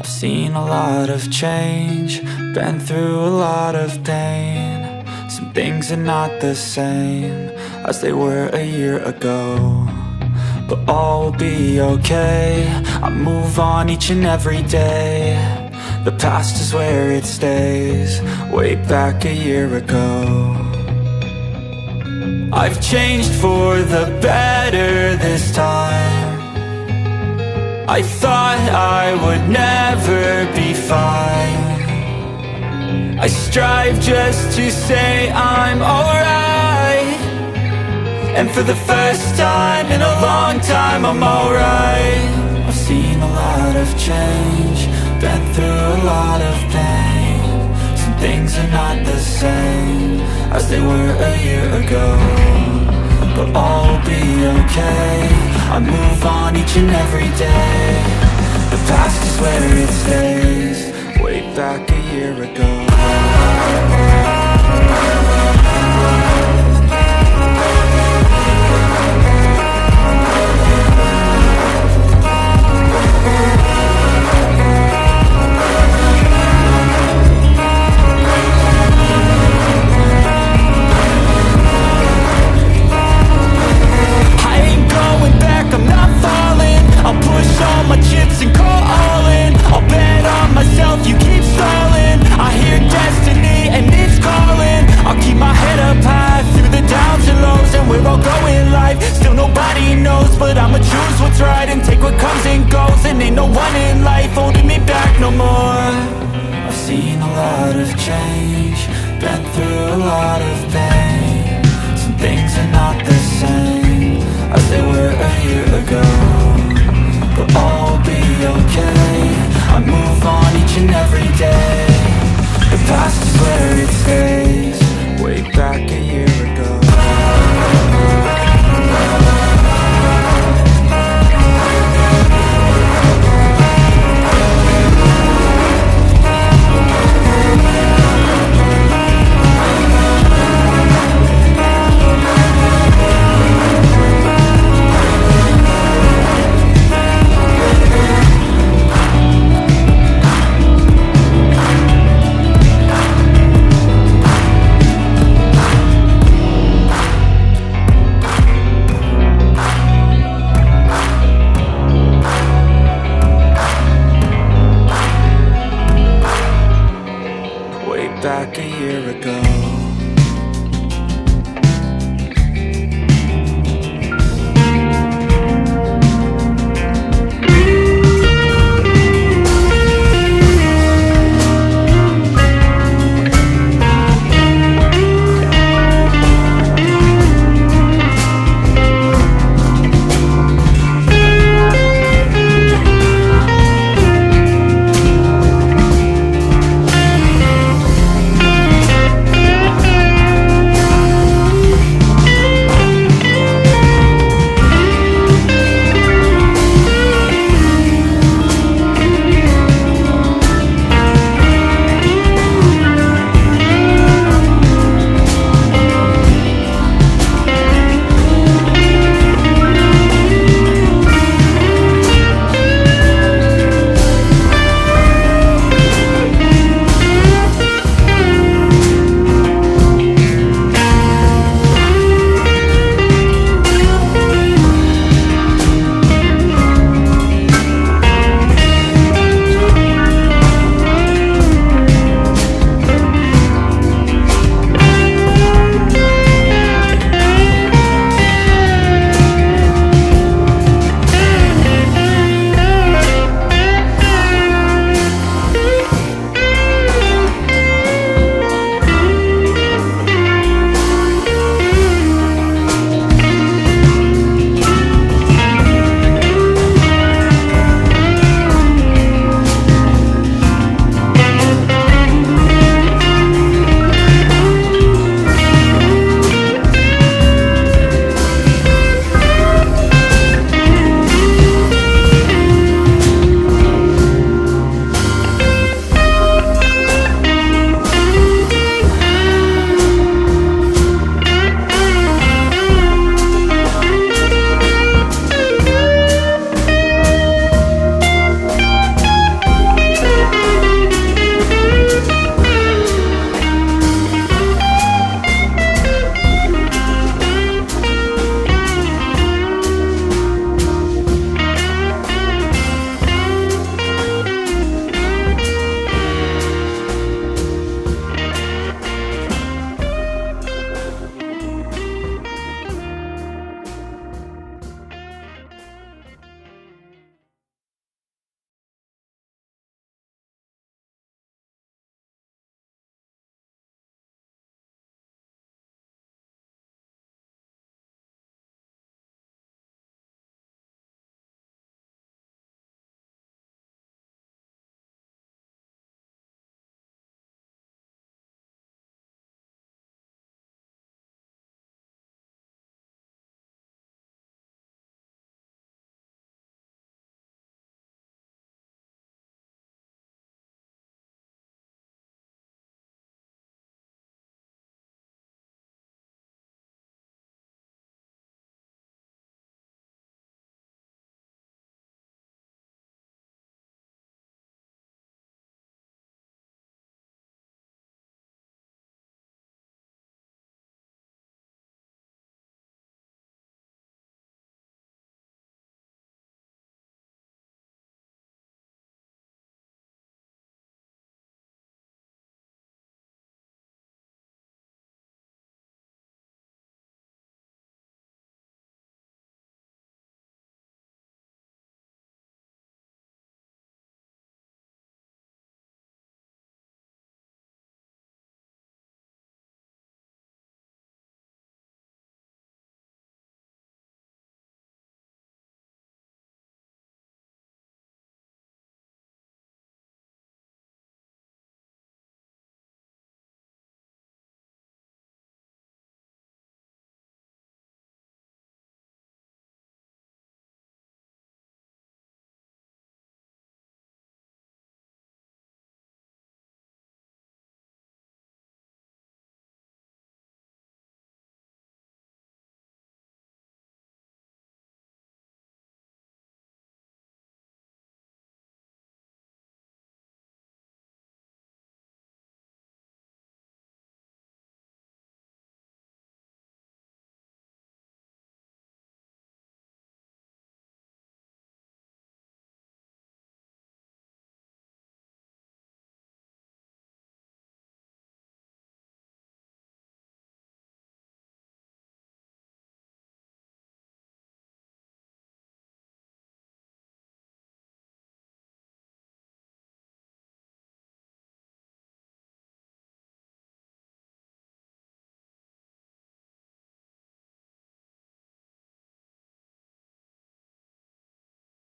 I've seen a lot of change, been through a lot of pain. Some things are not the same as they were a year ago, but all will be okay. I move on each and every day. The past is where it stays, way back a year ago. I've changed for the better this time. I thought I would never be fine. I strive just to say I'm alright, and for the first time in a long time I'm alright. I've seen a lot of change, been through a lot of pain. Some things are not the same as they were a year ago, but all will be okay. I move on each and every day. The past is where it stays, way back a year ago. But I'ma choose what's right and take what comes and goes. And ain't no one in life holding me back no more. I've seen a lot of change, been through a lot of pain. Some things are not the same as they were a year ago, but all will be okay. I move on each and every day.